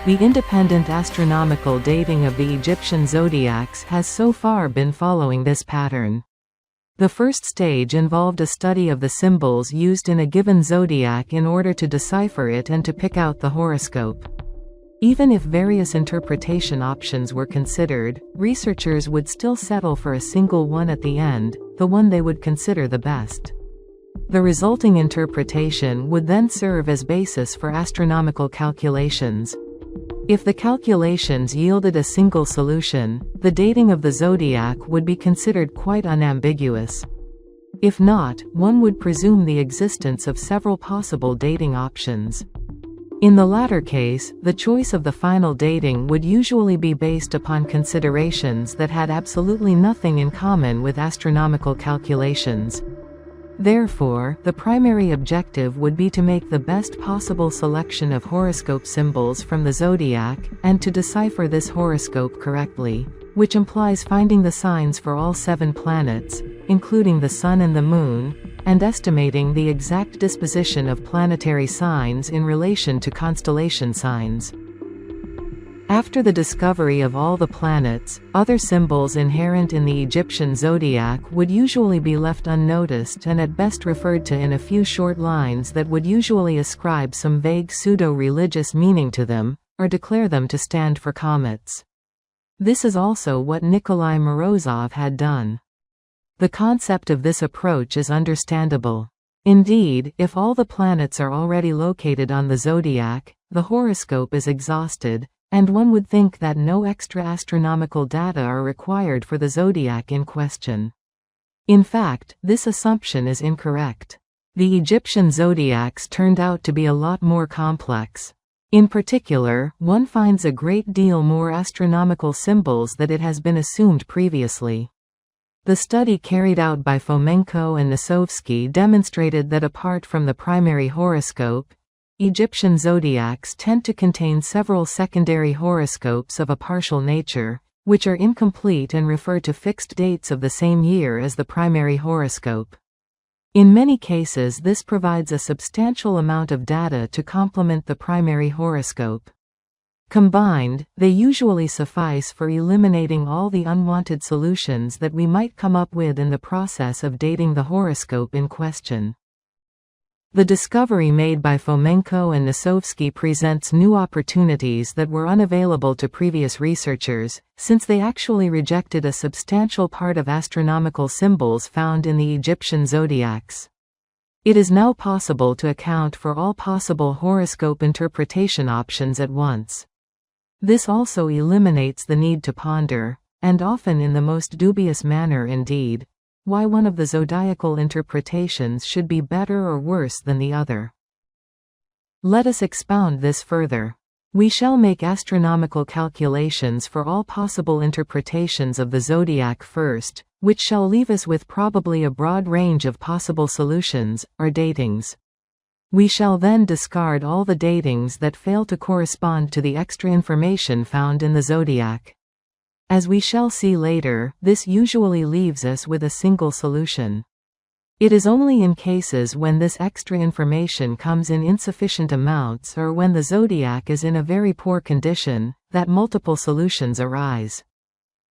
The independent astronomical dating of the Egyptian zodiacs has so far been following this pattern. The first stage involved a study of the symbols used in a given zodiac in order to decipher it and to pick out the horoscope. Even if various interpretation options were considered, researchers would still settle for a single one at the end, the one they would consider the best. The resulting interpretation would then serve as basis for astronomical calculations. If the calculations yielded a single solution, the dating of the zodiac would be considered quite unambiguous. If not, one would presume the existence of several possible dating options. In the latter case, the choice of the final dating would usually be based upon considerations that had absolutely nothing in common with astronomical calculations. Therefore, the primary objective would be to make the best possible selection of horoscope symbols from the zodiac, and to decipher this horoscope correctly, which implies finding the signs for all 7 planets, including the Sun and the Moon, and estimating the exact disposition of planetary signs in relation to constellation signs. After the discovery of all the planets, other symbols inherent in the Egyptian zodiac would usually be left unnoticed and at best referred to in a few short lines that would usually ascribe some vague pseudo-religious meaning to them, or declare them to stand for comets. This is also what Nikolai Morozov had done. The concept of this approach is understandable. Indeed, if all the planets are already located on the zodiac, the horoscope is exhausted, and one would think that no extra astronomical data are required for the zodiac in question. In fact, this assumption is incorrect. The Egyptian zodiacs turned out to be a lot more complex. In particular, one finds a great deal more astronomical symbols than it has been assumed previously. The study carried out by Fomenko and Nosovsky demonstrated that apart from the primary horoscope, Egyptian zodiacs tend to contain several secondary horoscopes of a partial nature, which are incomplete and refer to fixed dates of the same year as the primary horoscope. In many cases, this provides a substantial amount of data to complement the primary horoscope. Combined, they usually suffice for eliminating all the unwanted solutions that we might come up with in the process of dating the horoscope in question. The discovery made by Fomenko and Nosovsky presents new opportunities that were unavailable to previous researchers, since they actually rejected a substantial part of astronomical symbols found in the Egyptian zodiacs. It is now possible to account for all possible horoscope interpretation options at once. This also eliminates the need to ponder, and often in the most dubious manner indeed, why one of the zodiacal interpretations should be better or worse than the other. Let us expound this further. We shall make astronomical calculations for all possible interpretations of the zodiac first, which shall leave us with probably a broad range of possible solutions, or datings. We shall then discard all the datings that fail to correspond to the extra information found in the zodiac. As we shall see later, this usually leaves us with a single solution. It is only in cases when this extra information comes in insufficient amounts or when the zodiac is in a very poor condition, that multiple solutions arise.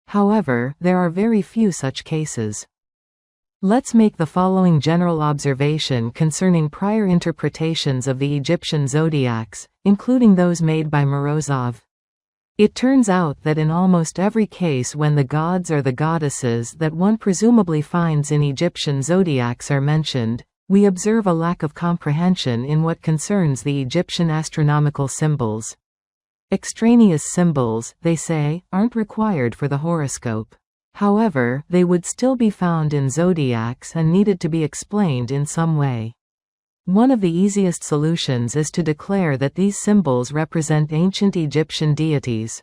However, there are very few such cases. Let's make the following general observation concerning prior interpretations of the Egyptian zodiacs, including those made by Morozov. It turns out that in almost every case when the gods or the goddesses that one presumably finds in Egyptian zodiacs are mentioned, we observe a lack of comprehension in what concerns the Egyptian astronomical symbols. Extraneous symbols, they say, aren't required for the horoscope. However, they would still be found in zodiacs and needed to be explained in some way. One of the easiest solutions is to declare that these symbols represent ancient Egyptian deities.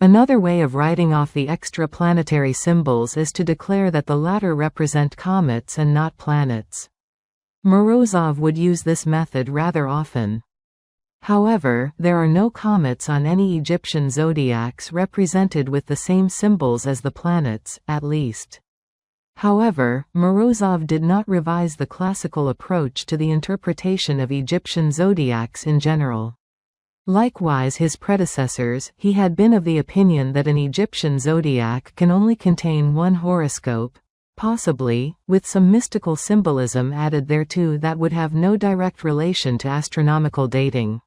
Another way of writing off the extra planetary symbols is to declare that the latter represent comets and not planets. Morozov would use this method rather often. However, there are no comets on any Egyptian zodiacs represented with the same symbols as the planets, at least. However, Morozov did not revise the classical approach to the interpretation of Egyptian zodiacs in general. Likewise his predecessors, he had been of the opinion that an Egyptian zodiac can only contain one horoscope, possibly, with some mystical symbolism added thereto that would have no direct relation to astronomical dating.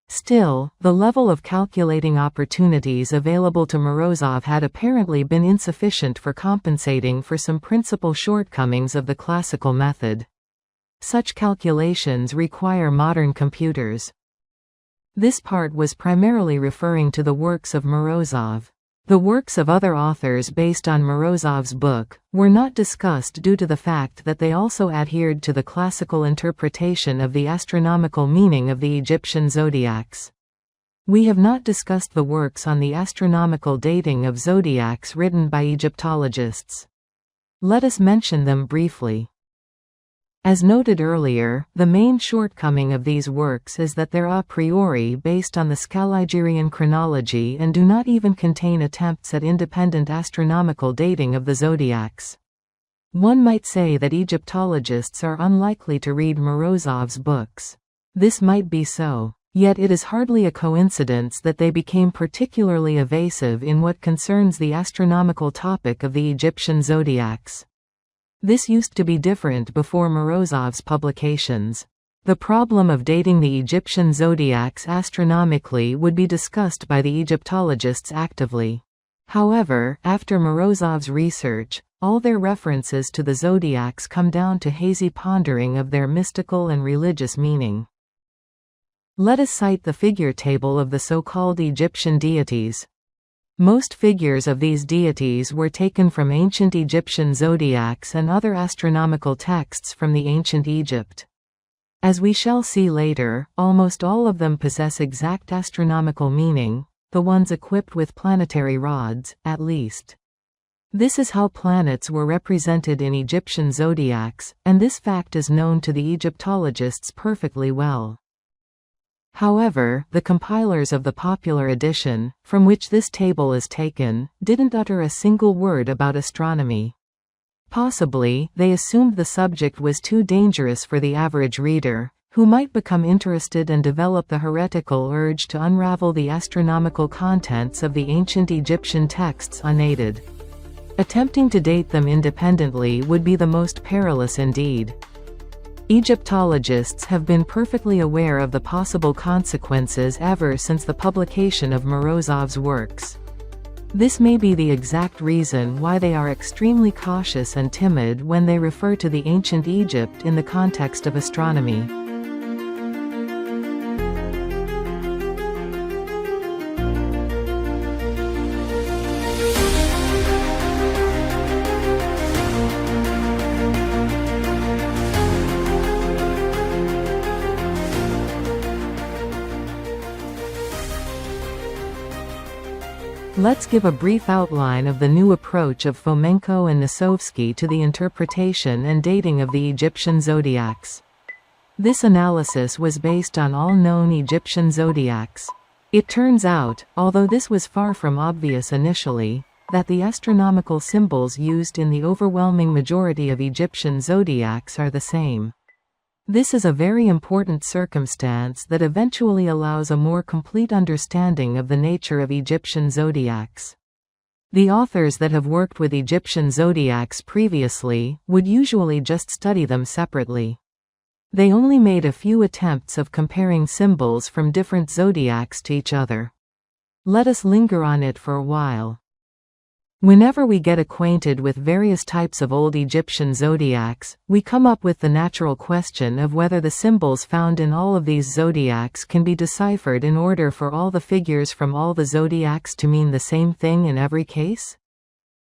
Still, the level of calculating opportunities available to Morozov had apparently been insufficient for compensating for some principal shortcomings of the classical method. Such calculations require modern computers. This part was primarily referring to the works of Morozov. The works of other authors based on Morozov's book were not discussed due to the fact that they also adhered to the classical interpretation of the astronomical meaning of the Egyptian zodiacs. We have not discussed the works on the astronomical dating of zodiacs written by Egyptologists. Let us mention them briefly. As noted earlier, the main shortcoming of these works is that they're a priori based on the Scaligerian chronology and do not even contain attempts at independent astronomical dating of the zodiacs. One might say that Egyptologists are unlikely to read Morozov's books. This might be so. Yet it is hardly a coincidence that they became particularly evasive in what concerns the astronomical topic of the Egyptian zodiacs. This used to be different before Morozov's publications. The problem of dating the Egyptian zodiacs astronomically would be discussed by the Egyptologists actively. However, after Morozov's research, all their references to the zodiacs come down to hazy pondering of their mystical and religious meaning. Let us cite the figure table of the so-called Egyptian deities. Most figures of these deities were taken from ancient Egyptian zodiacs and other astronomical texts from the ancient Egypt. As we shall see later, almost all of them possess exact astronomical meaning, the ones equipped with planetary rods, at least. This is how planets were represented in Egyptian zodiacs, and this fact is known to the Egyptologists perfectly well. However, the compilers of the popular edition, from which this table is taken, didn't utter a single word about astronomy. Possibly, they assumed the subject was too dangerous for the average reader, who might become interested and develop the heretical urge to unravel the astronomical contents of the ancient Egyptian texts unaided. Attempting to date them independently would be the most perilous indeed. Egyptologists have been perfectly aware of the possible consequences ever since the publication of Morozov's works. This may be the exact reason why they are extremely cautious and timid when they refer to the ancient Egypt in the context of astronomy. Let's give a brief outline of the new approach of Fomenko and Nosovsky to the interpretation and dating of the Egyptian zodiacs. This analysis was based on all known Egyptian zodiacs. It turns out, although this was far from obvious initially, that the astronomical symbols used in the overwhelming majority of Egyptian zodiacs are the same. This is a very important circumstance that eventually allows a more complete understanding of the nature of Egyptian zodiacs. The authors that have worked with Egyptian zodiacs previously would usually just study them separately. They only made a few attempts of comparing symbols from different zodiacs to each other. Let us linger on it for a while. Whenever we get acquainted with various types of old Egyptian zodiacs, we come up with the natural question of whether the symbols found in all of these zodiacs can be deciphered in order for all the figures from all the zodiacs to mean the same thing in every case?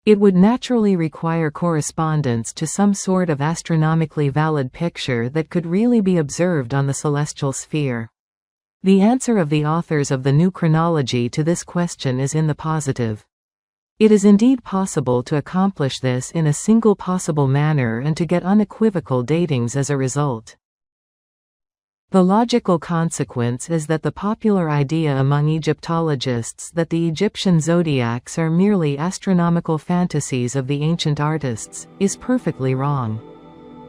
It would naturally require correspondence to some sort of astronomically valid picture that could really be observed on the celestial sphere. The answer of the authors of the new chronology to this question is in the positive. It is indeed possible to accomplish this in a single possible manner and to get unequivocal datings as a result. The logical consequence is that the popular idea among Egyptologists that the Egyptian zodiacs are merely astronomical fantasies of the ancient artists is perfectly wrong.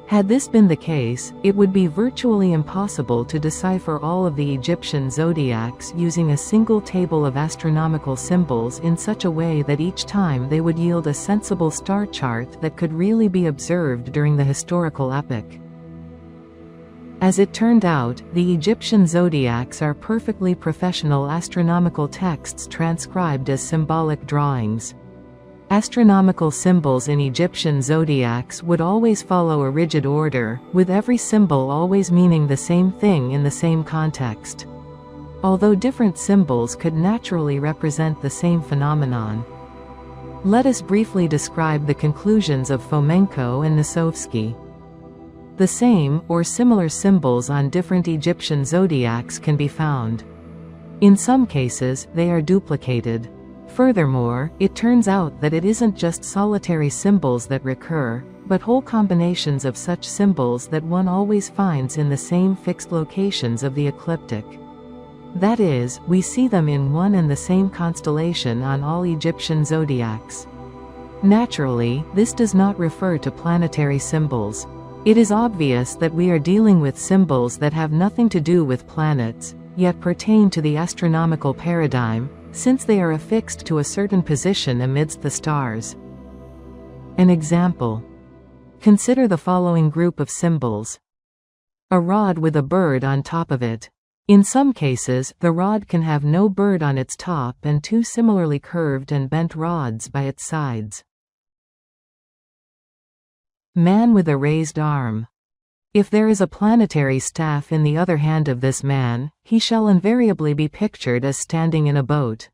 Had this been the case, it would be virtually impossible to decipher all of the Egyptian zodiacs using a single table of astronomical symbols in such a way that each time they would yield a sensible star chart that could really be observed during the historical epoch. As it turned out, the Egyptian zodiacs are perfectly professional astronomical texts transcribed as symbolic drawings. Astronomical symbols in Egyptian zodiacs would always follow a rigid order, with every symbol always meaning the same thing in the same context. Although different symbols could naturally represent the same phenomenon. Let us briefly describe the conclusions of Fomenko and Nosovsky. The same, or similar symbols on different Egyptian zodiacs can be found. In some cases, they are duplicated. Furthermore, it turns out that it isn't just solitary symbols that recur, but whole combinations of such symbols that one always finds in the same fixed locations of the ecliptic. That is, we see them in one and the same constellation on all Egyptian zodiacs. Naturally, this does not refer to planetary symbols. It is obvious that we are dealing with symbols that have nothing to do with planets, yet pertain to the astronomical paradigm, since they are affixed to a certain position amidst the stars. An example. Consider the following group of symbols. A rod with a bird on top of it. In some cases, the rod can have no bird on its top and two similarly curved and bent rods by its sides. Man with a raised arm. If there is a planetary staff in the other hand of this man, he shall invariably be pictured as standing in a boat.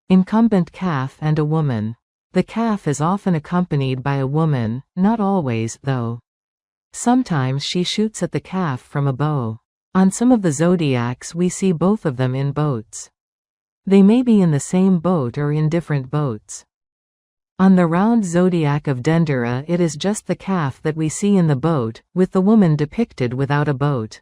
Incumbent calf and a woman. The calf is often accompanied by a woman, not always, though. Sometimes she shoots at the calf from a bow. On some of the zodiacs we see both of them in boats. They may be in the same boat or in different boats. On the round zodiac of Dendera it is just the calf that we see in the boat, with the woman depicted without a boat.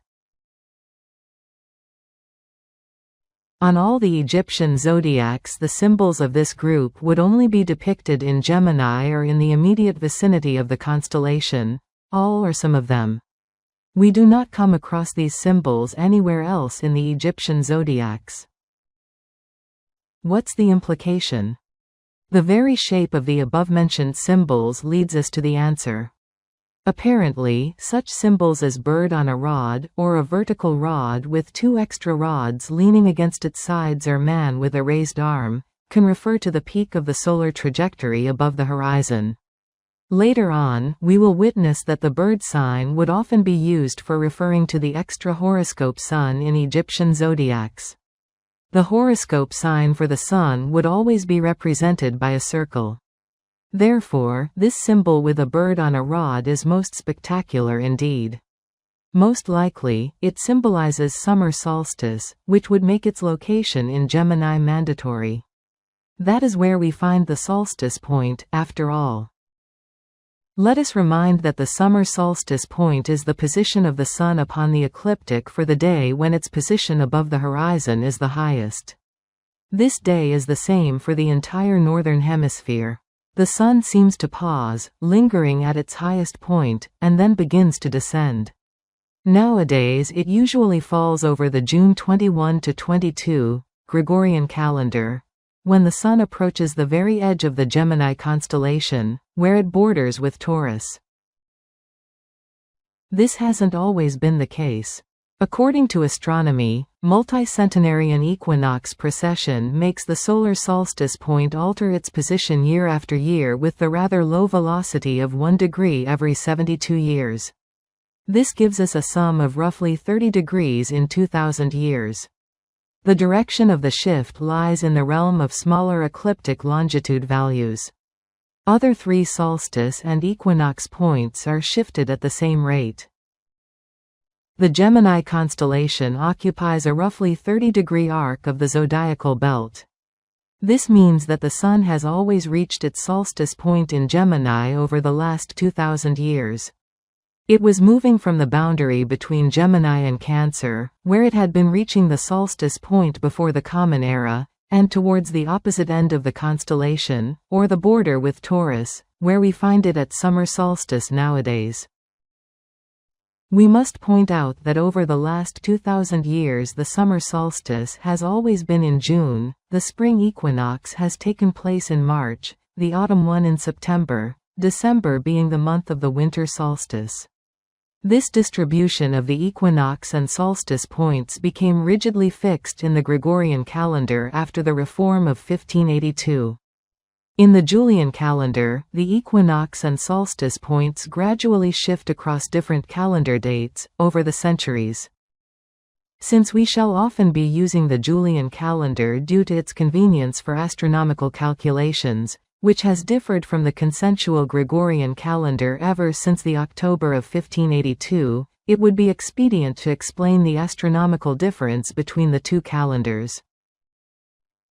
On all the Egyptian zodiacs the symbols of this group would only be depicted in Gemini or in the immediate vicinity of the constellation, all or some of them. We do not come across these symbols anywhere else in the Egyptian zodiacs. What's the implication? The very shape of the above-mentioned symbols leads us to the answer. Apparently, such symbols as bird on a rod, or a vertical rod with two extra rods leaning against its sides, or man with a raised arm, can refer to the peak of the solar trajectory above the horizon. Later on, we will witness that the bird sign would often be used for referring to the extra horoscope sun in Egyptian zodiacs. The horoscope sign for the sun would always be represented by a circle. Therefore, this symbol with a bird on a rod is most spectacular indeed. Most likely, it symbolizes summer solstice, which would make its location in Gemini mandatory. That is where we find the solstice point, after all. Let us remind that the summer solstice point is the position of the Sun upon the ecliptic for the day when its position above the horizon is the highest. This day is the same for the entire northern hemisphere. The Sun seems to pause, lingering at its highest point, and then begins to descend. Nowadays it usually falls over the June 21 to 22 Gregorian calendar, when the Sun approaches the very edge of the Gemini constellation, where it borders with Taurus. This hasn't always been the case. According to astronomy, multicentenarian equinox precession makes the solar solstice point alter its position year after year with the rather low velocity of 1 degree every 72 years. This gives us a sum of roughly 30 degrees in 2000 years. The direction of the shift lies in the realm of smaller ecliptic longitude values. Other three solstice and equinox points are shifted at the same rate. The Gemini constellation occupies a roughly 30-degree arc of the zodiacal belt. This means that the Sun has always reached its solstice point in Gemini over the last 2000 years. It was moving from the boundary between Gemini and Cancer, where it had been reaching the solstice point before the Common Era, and towards the opposite end of the constellation, or the border with Taurus, where we find it at summer solstice nowadays. We must point out that over the last 2,000 years the summer solstice has always been in June, the spring equinox has taken place in March, the autumn one in September, December being the month of the winter solstice. This distribution of the equinox and solstice points became rigidly fixed in the Gregorian calendar after the reform of 1582. In the Julian calendar, the equinox and solstice points gradually shift across different calendar dates, over the centuries. Since we shall often be using the Julian calendar due to its convenience for astronomical calculations, which has differed from the consensual Gregorian calendar ever since the October of 1582, it would be expedient to explain the astronomical difference between the two calendars.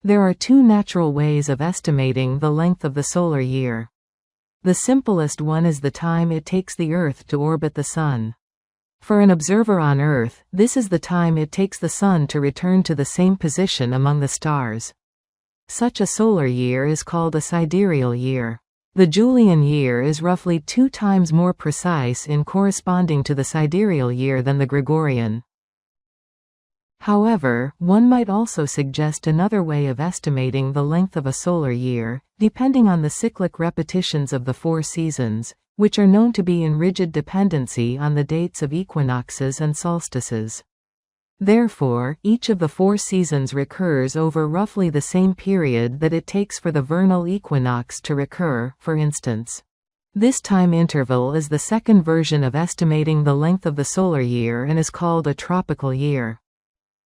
There are two natural ways of estimating the length of the solar year. The simplest one is the time it takes the Earth to orbit the Sun. For an observer on Earth, this is the time it takes the Sun to return to the same position among the stars. Such a solar year is called a sidereal year. The Julian year is roughly 2 times more precise in corresponding to the sidereal year than the Gregorian. However, one might also suggest another way of estimating the length of a solar year, depending on the cyclic repetitions of the 4 seasons, which are known to be in rigid dependency on the dates of equinoxes and solstices. Therefore, each of the 4 seasons recurs over roughly the same period that it takes for the vernal equinox to recur, for instance. This time interval is the second version of estimating the length of the solar year and is called a tropical year.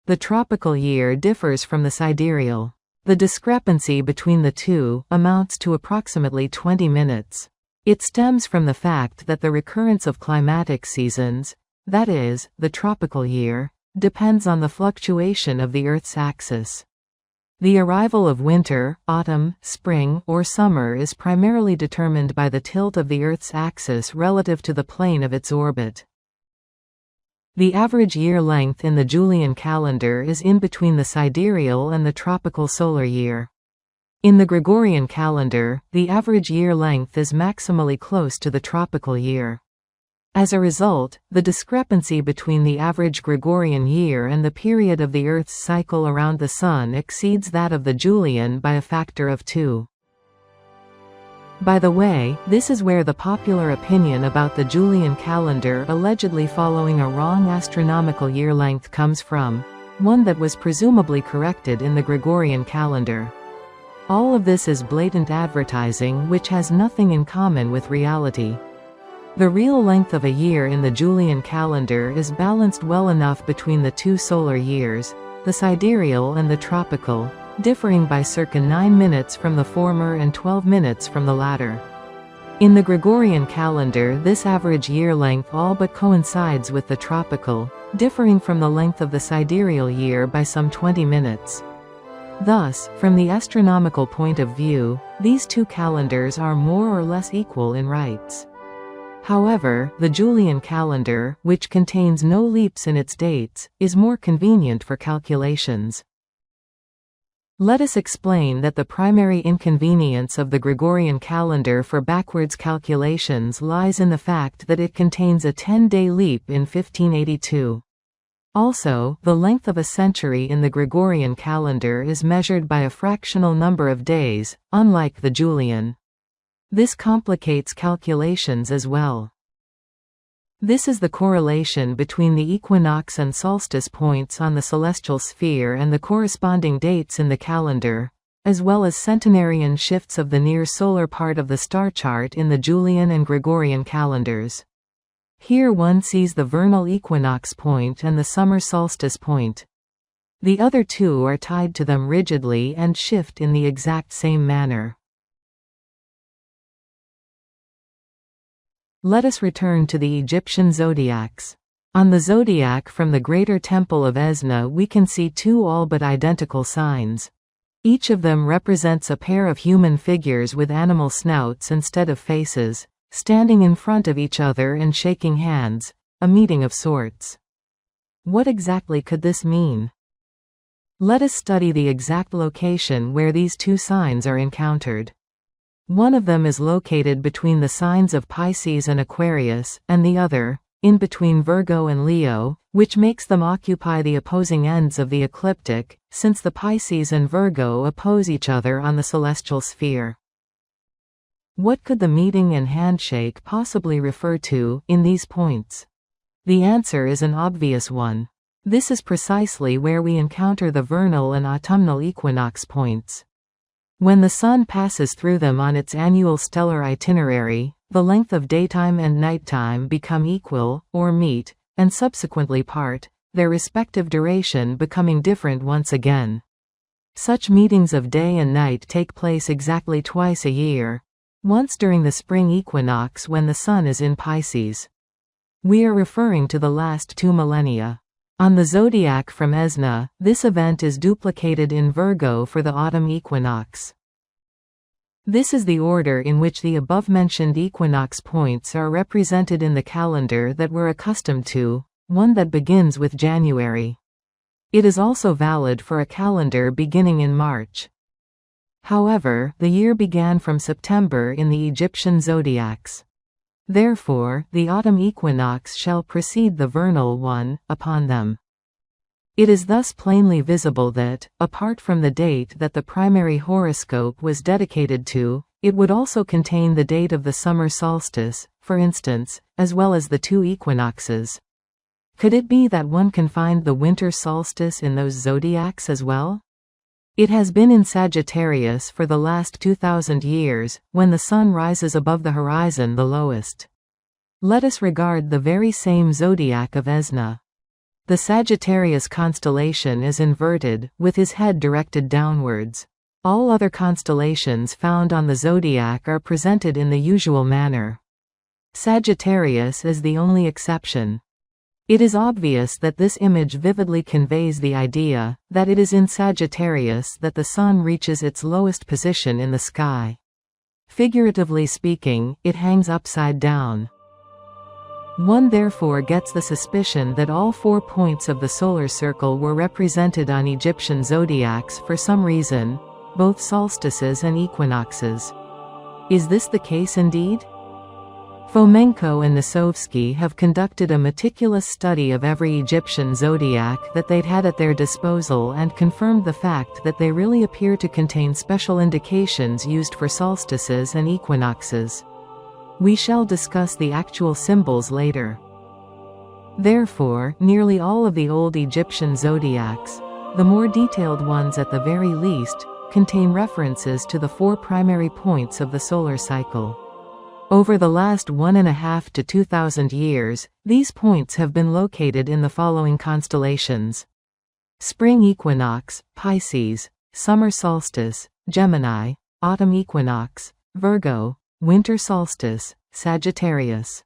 The tropical year differs from the sidereal. The discrepancy between the two amounts to approximately 20 minutes. It stems from the fact that the recurrence of climatic seasons, that is, the tropical year, depends on the fluctuation of the Earth's axis. The arrival of winter, autumn, spring, or summer is primarily determined by the tilt of the Earth's axis relative to the plane of its orbit. The average year length in the Julian calendar is in between the sidereal and the tropical solar year. In the Gregorian calendar, the average year length is maximally close to the tropical year. As a result, the discrepancy between the average Gregorian year and the period of the Earth's cycle around the Sun exceeds that of the Julian by a factor of 2. By the way, this is where the popular opinion about the Julian calendar allegedly following a wrong astronomical year length comes from, one that was presumably corrected in the Gregorian calendar. All of this is blatant advertising which has nothing in common with reality. The real length of a year in the Julian calendar is balanced well enough between the 2 solar years, the sidereal and the tropical, differing by circa 9 minutes from the former and 12 minutes from the latter. In the Gregorian calendar, this average year length all but coincides with the tropical, differing from the length of the sidereal year by some 20 minutes. Thus, from the astronomical point of view, these 2 calendars are more or less equal in rights. However, the Julian calendar, which contains no leaps in its dates, is more convenient for calculations. Let us explain that the primary inconvenience of the Gregorian calendar for backwards calculations lies in the fact that it contains a 10-day leap in 1582. Also, the length of a century in the Gregorian calendar is measured by a fractional number of days, unlike the Julian. This complicates calculations as well. This is the correlation between the equinox and solstice points on the celestial sphere and the corresponding dates in the calendar, as well as centenarian shifts of the near-solar part of the star chart in the Julian and Gregorian calendars. Here one sees the vernal equinox point and the summer solstice point. The other 2 are tied to them rigidly and shift in the exact same manner. Let us return to the Egyptian zodiacs. On the zodiac from the Greater Temple of Esna we can see 2 all but identical signs. Each of them represents a pair of human figures with animal snouts instead of faces, standing in front of each other and shaking hands, a meeting of sorts. What exactly could this mean? Let us study the exact location where these 2 signs are encountered. One of them is located between the signs of Pisces and Aquarius, and the other, in between Virgo and Leo, which makes them occupy the opposing ends of the ecliptic, since the Pisces and Virgo oppose each other on the celestial sphere. What could the meeting and handshake possibly refer to, in these points? The answer is an obvious one. This is precisely where we encounter the vernal and autumnal equinox points. When the Sun passes through them on its annual stellar itinerary, the length of daytime and nighttime become equal, or meet, and subsequently part, their respective duration becoming different once again. Such meetings of day and night take place exactly twice a year. Once during the spring equinox when the Sun is in Pisces. We are referring to the last 2 millennia. On the zodiac from Esna, this event is duplicated in Virgo for the autumn equinox. This is the order in which the above-mentioned equinox points are represented in the calendar that we're accustomed to, one that begins with January. It is also valid for a calendar beginning in March. However, the year began from September in the Egyptian zodiacs. Therefore, the autumn equinox shall precede the vernal one, upon them. It is thus plainly visible that, apart from the date that the primary horoscope was dedicated to, it would also contain the date of the summer solstice, for instance, as well as the 2 equinoxes. Could it be that one can find the winter solstice in those zodiacs as well? It has been in Sagittarius for the last 2,000 years, when the Sun rises above the horizon the lowest. Let us regard the very same zodiac of Esna. The Sagittarius constellation is inverted, with his head directed downwards. All other constellations found on the zodiac are presented in the usual manner. Sagittarius is the only exception. It is obvious that this image vividly conveys the idea that it is in Sagittarius that the Sun reaches its lowest position in the sky. Figuratively speaking, it hangs upside down. One therefore gets the suspicion that all 4 points of the solar circle were represented on Egyptian zodiacs for some reason, both solstices and equinoxes. Is this the case indeed? Fomenko and Nosovsky have conducted a meticulous study of every Egyptian zodiac that they'd had at their disposal and confirmed the fact that they really appear to contain special indications used for solstices and equinoxes. We shall discuss the actual symbols later. Therefore, nearly all of the old Egyptian zodiacs, the more detailed ones at the very least, contain references to the 4 primary points of the solar cycle. Over the last 1.5 to 2,000 years, these points have been located in the following constellations: Spring equinox, Pisces; Summer solstice, Gemini; Autumn equinox, Virgo; Winter solstice, Sagittarius.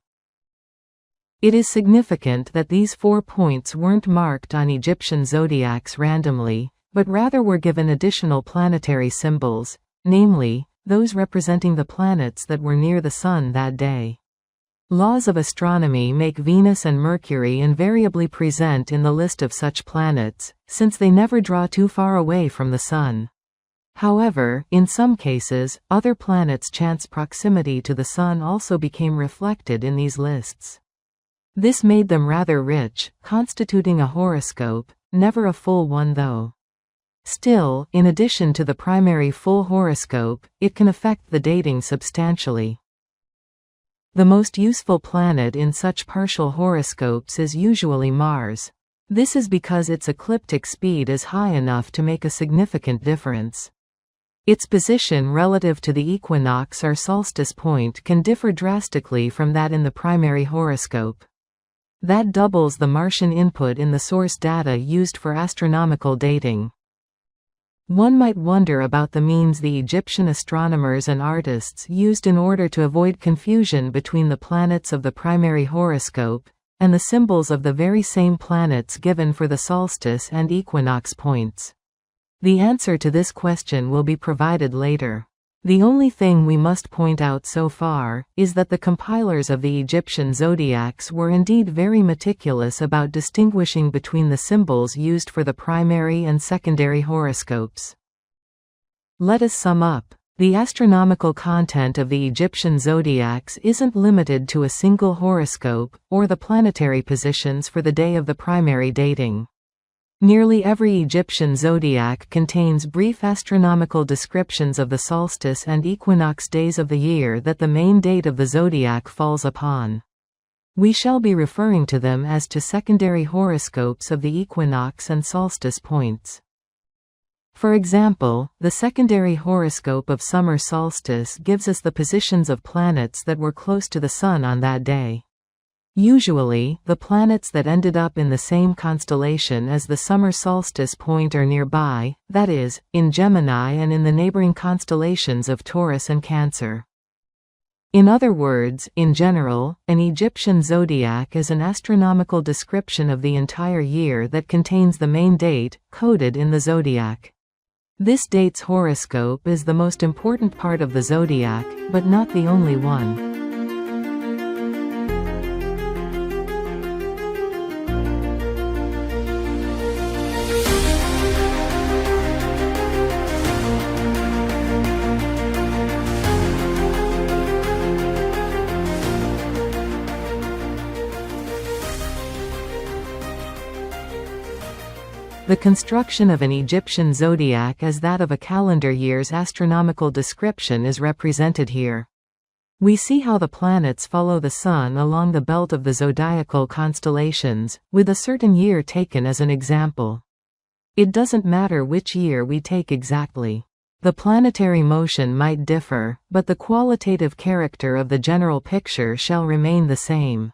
It is significant that these 4 points weren't marked on Egyptian zodiacs randomly, but rather were given additional planetary symbols, namely, those representing the planets that were near the Sun that day. Laws of astronomy make Venus and Mercury invariably present in the list of such planets, since they never draw too far away from the Sun. However, in some cases, other planets' chance proximity to the Sun also became reflected in these lists. This made them rather rich, constituting a horoscope, never a full one though. Still, in addition to the primary full horoscope, it can affect the dating substantially. The most useful planet in such partial horoscopes is usually Mars. This is because its ecliptic speed is high enough to make a significant difference. Its position relative to the equinox or solstice point can differ drastically from that in the primary horoscope. That doubles the Martian input in the source data used for astronomical dating. One might wonder about the means the Egyptian astronomers and artists used in order to avoid confusion between the planets of the primary horoscope and the symbols of the very same planets given for the solstice and equinox points. The answer to this question will be provided later. The only thing we must point out so far is that the compilers of the Egyptian zodiacs were indeed very meticulous about distinguishing between the symbols used for the primary and secondary horoscopes. Let us sum up. The astronomical content of the Egyptian zodiacs isn't limited to a single horoscope, or the planetary positions for the day of the primary dating. Nearly every Egyptian zodiac contains brief astronomical descriptions of the solstice and equinox days of the year that the main date of the zodiac falls upon. We shall be referring to them as to secondary horoscopes of the equinox and solstice points. For example, the secondary horoscope of summer solstice gives us the positions of planets that were close to the Sun on that day. Usually, the planets that ended up in the same constellation as the summer solstice point are nearby, that is, in Gemini and in the neighboring constellations of Taurus and Cancer. In other words, in general, an Egyptian zodiac is an astronomical description of the entire year that contains the main date, coded in the zodiac. This date's horoscope is the most important part of the zodiac, but not the only one. The construction of an Egyptian zodiac as that of a calendar year's astronomical description is represented here. We see how the planets follow the Sun along the belt of the zodiacal constellations, with a certain year taken as an example. It doesn't matter which year we take exactly. The planetary motion might differ, but the qualitative character of the general picture shall remain the same.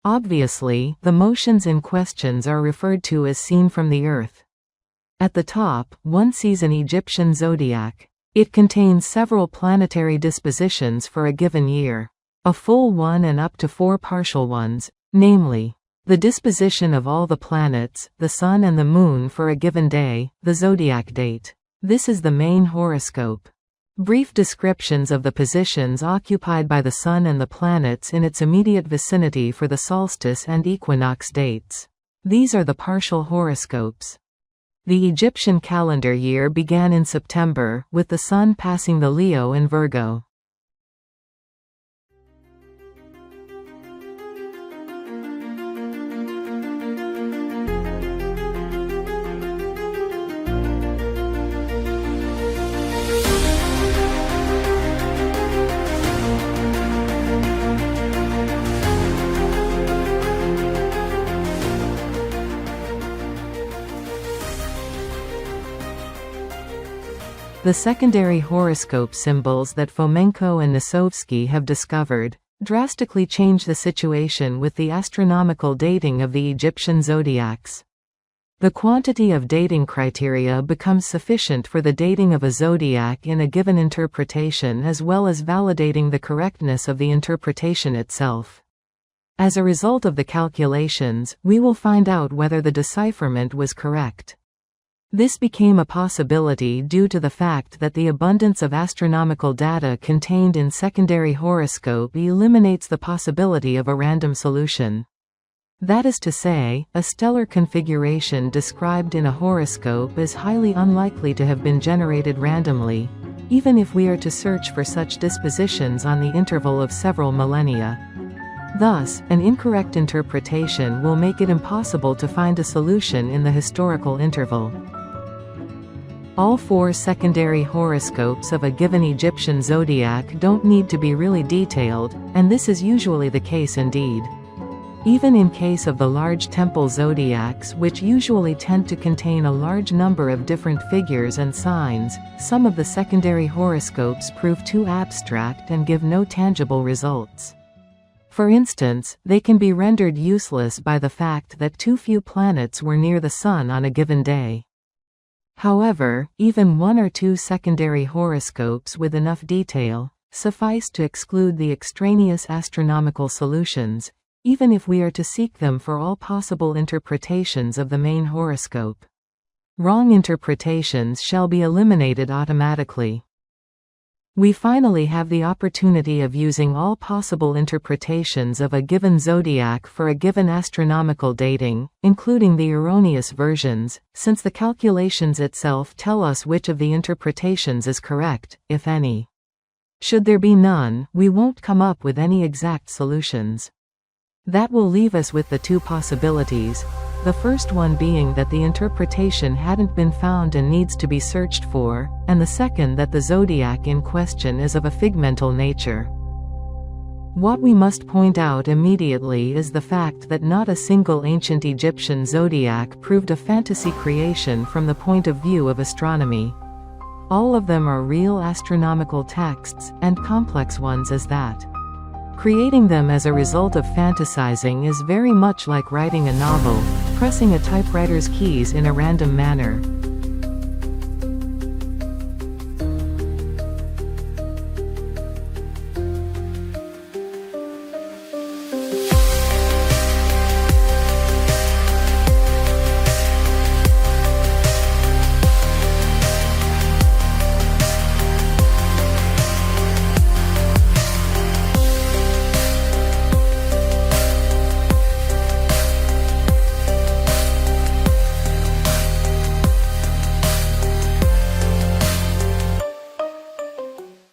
Obviously, the motions in questions are referred to as seen from the Earth. At the top, one sees an Egyptian zodiac. It contains several planetary dispositions for a given year. A full one and up to 4 partial ones, namely, the disposition of all the planets, the Sun and the Moon for a given day, the zodiac date. This is the main horoscope. Brief descriptions of the positions occupied by the Sun and the planets in its immediate vicinity for the solstice and equinox dates. These are the partial horoscopes. The Egyptian calendar year began in September, with the Sun passing the Leo in Virgo. The secondary horoscope symbols that Fomenko and Nosovsky have discovered drastically change the situation with the astronomical dating of the Egyptian zodiacs. The quantity of dating criteria becomes sufficient for the dating of a zodiac in a given interpretation as well as validating the correctness of the interpretation itself. As a result of the calculations, we will find out whether the decipherment was correct. This became a possibility due to the fact that the abundance of astronomical data contained in secondary horoscope eliminates the possibility of a random solution. That is to say, a stellar configuration described in a horoscope is highly unlikely to have been generated randomly, even if we are to search for such dispositions on the interval of several millennia. Thus, an incorrect interpretation will make it impossible to find a solution in the historical interval. All 4 secondary horoscopes of a given Egyptian zodiac don't need to be really detailed, and this is usually the case indeed. Even in case of the large temple zodiacs, which usually tend to contain a large number of different figures and signs, some of the secondary horoscopes prove too abstract and give no tangible results. For instance, they can be rendered useless by the fact that too few planets were near the Sun on a given day. However, even 1 or 2 secondary horoscopes with enough detail suffice to exclude the extraneous astronomical solutions, even if we are to seek them for all possible interpretations of the main horoscope. Wrong interpretations shall be eliminated automatically. We finally have the opportunity of using all possible interpretations of a given zodiac for a given astronomical dating, including the erroneous versions, since the calculations itself tell us which of the interpretations is correct, if any. Should there be none, we won't come up with any exact solutions. That will leave us with the two possibilities. The first one being that the interpretation hadn't been found and needs to be searched for, and the second that the zodiac in question is of a figmental nature. What we must point out immediately is the fact that not a single ancient Egyptian zodiac proved a fantasy creation from the point of view of astronomy. All of them are real astronomical texts, and complex ones as that. Creating them as a result of fantasizing is very much like writing a novel, pressing a typewriter's keys in a random manner.